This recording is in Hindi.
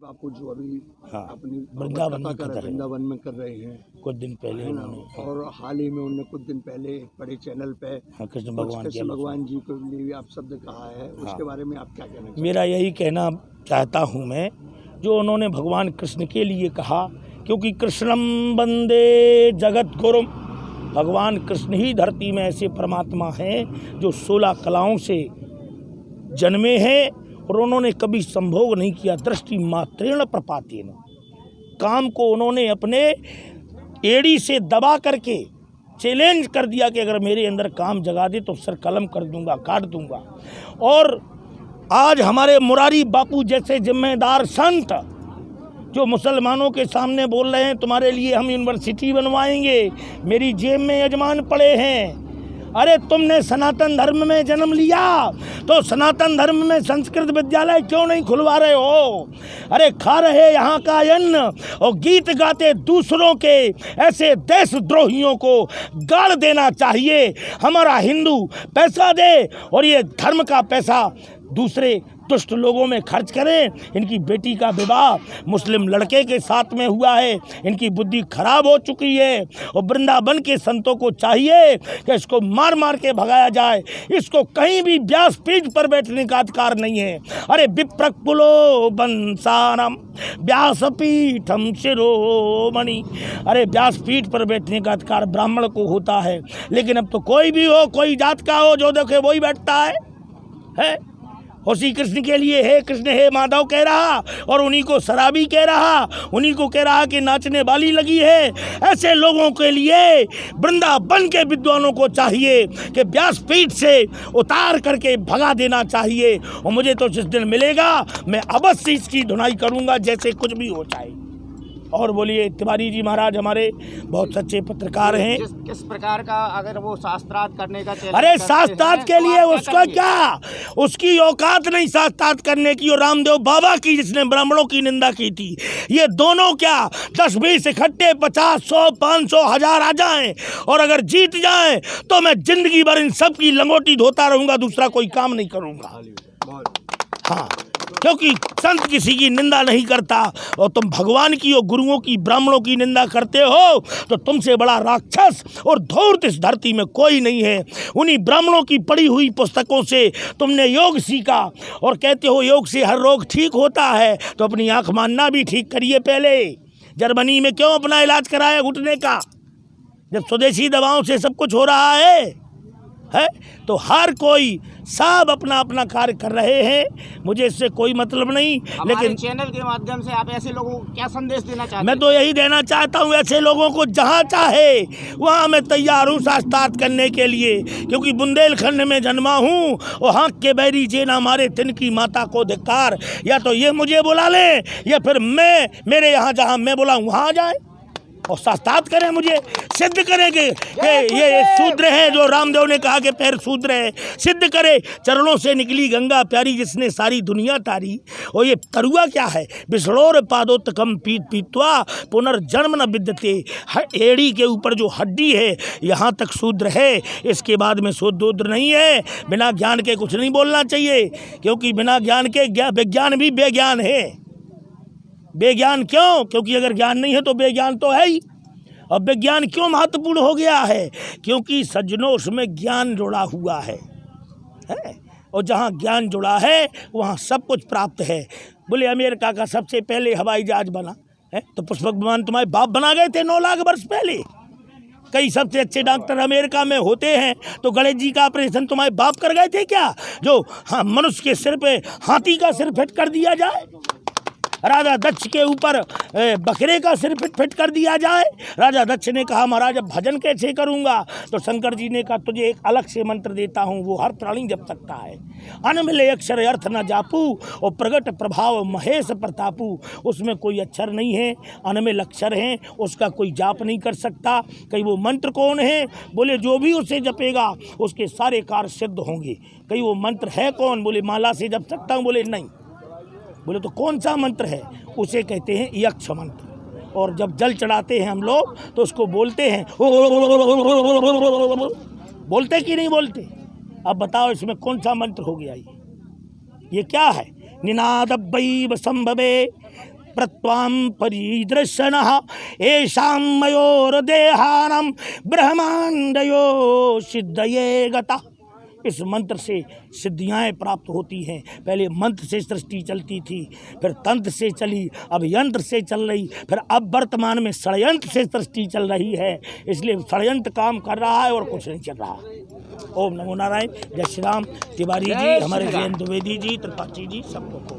बापू जो अभी हाँ, अपनी वृंदावन में कर रहे हैं कुछ दिन पहले है ना, उन्होंने और हाल ही में उन्होंने कुछ दिन पहले बड़े चैनल पे हाँ, कृष्ण भगवान जी को लिए आप शब्द कहा है, उसके बारे में आप क्या कहना चाहते हैं? मेरा यही कहना चाहता हूँ मैं, जो उन्होंने भगवान कृष्ण के लिए कहा, क्योंकि कृष्णम वंदे जगत गुरु, भगवान कृष्ण ही धरती में ऐसे परमात्मा हैं जो 16 कलाओं से जन्मे हैं और उन्होंने कभी संभोग नहीं किया। दृष्टि मात्रेण प्रपातेन, काम को उन्होंने अपने एड़ी से दबा करके चैलेंज कर दिया कि अगर मेरे अंदर काम जगा दे तो सर कलम कर दूंगा, काट दूंगा। और आज हमारे मुरारी बापू जैसे जिम्मेदार संत जो मुसलमानों के सामने बोल रहे हैं तुम्हारे लिए हम यूनिवर्सिटी बनवाएंगे, मेरी जेब में यजमान पड़े हैं। अरे तुमने सनातन धर्म में जन्म लिया तो सनातन धर्म में संस्कृत विद्यालय क्यों नहीं खुलवा रहे हो? अरे खा रहे यहाँ का अन्न और गीत गाते दूसरों के ऐसे देशद्रोहियों को गाड़ देना चाहिए। हमारा हिंदू पैसा दे और ये धर्म का पैसा दूसरे दुष्ट लोगों में खर्च करें। इनकी बेटी का विवाह मुस्लिम लड़के के साथ में हुआ है, इनकी बुद्धि खराब हो चुकी है। और वृंदावन के संतों को चाहिए कि इसको मार मार के भगाया जाए, इसको कहीं भी व्यासपीठ पर बैठने का अधिकार नहीं है। अरे विप्रकुलो बंसारम व्यासपीठम शिरोमणि, अरे व्यासपीठ पर बैठने का अधिकार ब्राह्मण को होता है, लेकिन अब तो कोई भी हो, कोई जात का हो, जो देखे वही बैठता है? उसी कृष्ण के लिए हे कृष्ण हे माधव कह रहा और उन्हीं को शराबी कह रहा, उन्हीं को कह रहा कि नाचने वाली लगी है। ऐसे लोगों के लिए वृंदावन के विद्वानों को चाहिए कि व्यासपीठ से उतार करके भगा देना चाहिए। और मुझे तो जिस दिन मिलेगा मैं अवश्य इसकी धुनाई करूंगा, जैसे कुछ भी हो जाए। और बोलिए तिवारी जी महाराज हमारे बहुत सच्चे पत्रकार हैं। किस प्रकार का अगर वो शास्त्रार्थ करने का अरे शास्त्रार्थ के लिए उसका क्या, उसकी औकात नहीं शास्त्रार्थ करने की। और रामदेव बाबा की जिसने ब्राह्मणों की निंदा की थी, ये दोनों क्या 10-20 इकट्ठे 50, 100, 500, 1000 आ जाएं और अगर जीत जाएं तो मैं जिंदगी भर इन सब की लंगोटी धोता रहूंगा, दूसरा कोई काम नहीं करूंगा। हाँ, क्योंकि संत किसी की निंदा नहीं करता और तुम भगवान की और गुरुओं की ब्राह्मणों की निंदा करते हो तो तुमसे बड़ा राक्षस और धूर्त इस धरती में कोई नहीं है। उन्हीं ब्राह्मणों की पढ़ी हुई पुस्तकों से तुमने योग सीखा और कहते हो योग से हर रोग ठीक होता है, तो अपनी आंख मानना भी ठीक करिए। पहले जर्मनी में क्यों अपना इलाज कराया घुटने का, जब स्वदेशी दवाओं से सब कुछ हो रहा है? तो हर कोई सब अपना अपना कार्य कर रहे हैं, मुझे इससे कोई मतलब नहीं। लेकिन चैनल के माध्यम से आप ऐसे लोगों को क्या संदेश देना चाहते हैं? मैं तो यही देना चाहता हूं, ऐसे लोगों को जहां चाहे वहां मैं तैयार हूं शास्त्रार्थ करने के लिए, क्योंकि बुंदेलखंड में जन्मा हूं। और हाँक के बैरी जे ना मारे तिनकी माता को धिक्कार। या तो ये मुझे बुला ले या फिर मैं मेरे यहाँ जहाँ मैं बुलाऊं वहाँ आ जाए और शास्त्रार्थ करें, मुझे सिद्ध करेंगे कि ये शूद्र है जो रामदेव ने कहा कि पैर शूद्र है। सिद्ध करे, चरणों से निकली गंगा प्यारी जिसने सारी दुनिया तारी। और ये तरुआ क्या है, विष्णोर पादोत्तकम पीत पीतवा पुनर्जन्म न विद्यते। एड़ी के ऊपर जो हड्डी है यहाँ तक शूद्र है, इसके बाद में शूद्र नहीं है। बिना ज्ञान के कुछ नहीं बोलना चाहिए, क्योंकि बिना ज्ञान के विज्ञान भी बेज्ञान है। बेज्ञान क्यों? क्योंकि अगर ज्ञान नहीं है तो बेज्ञान तो है ही। और विज्ञान क्यों महत्वपूर्ण हो गया है? क्योंकि सज्जनों उसमें ज्ञान जुड़ा हुआ है? और जहाँ ज्ञान जुड़ा है वहाँ सब कुछ प्राप्त है। बोले अमेरिका का सबसे पहले हवाई जहाज बना है तो पुष्पक विमान तुम्हारे बाप बना गए थे 9 लाख वर्ष पहले। कई सबसे अच्छे डॉक्टर अमेरिका में होते हैं, तो गणेश जी का ऑपरेशन तुम्हारे बाप कर गए थे क्या, जो हाँ मनुष्य के सिर पे हाथी का सिर फिट कर दिया जाए? राजा दक्ष के ऊपर बकरे का सिर फिट कर दिया जाए? राजा दक्ष ने कहा महाराज अब भजन कैसे करूंगा? तो शंकर जी ने कहा तुझे एक अलग से मंत्र देता हूं, वो हर प्राणी जप सकता है। अनमिले अक्षर अर्थ न जापू और प्रगट प्रभाव महेश प्रतापू। उसमें कोई अक्षर नहीं है, अनमिल अक्षर हैं, उसका कोई जाप नहीं कर सकता। कहीं वो मंत्र कौन है? बोले जो भी उसे जपेगा उसके सारे कार्य सिद्ध होंगे। कहीं वो मंत्र है कौन? बोले माला से जप सकता हूँ। बोले नहीं। बोले तो कौन सा मंत्र है? उसे कहते हैं यक्ष मंत्र। और जब जल चढ़ाते हैं हम लोग तो उसको बोलते हैं, बोलते कि नहीं बोलते? अब बताओ इसमें कौन सा मंत्र हो गया? ये क्या है? निनाद वैव संभवे प्रत्वाम परिदृशनः येषां मयोरदेहानां ब्रह्मांडयो सिद्धये गता। इस मंत्र से सिद्धियाँ प्राप्त होती हैं। पहले मंत्र से सृष्टि चलती थी, फिर तंत्र से चली, अब यंत्र से चल रही, फिर अब वर्तमान में षड्यंत्र से सृष्टि चल रही है। इसलिए षड्यंत्र काम कर रहा है और कुछ नहीं चल रहा। ओम नमो नारायण। जय श्री राम। तिवारी जी, हमारे जयंत द्विवेदी जी, त्रिपाठी जी, सबको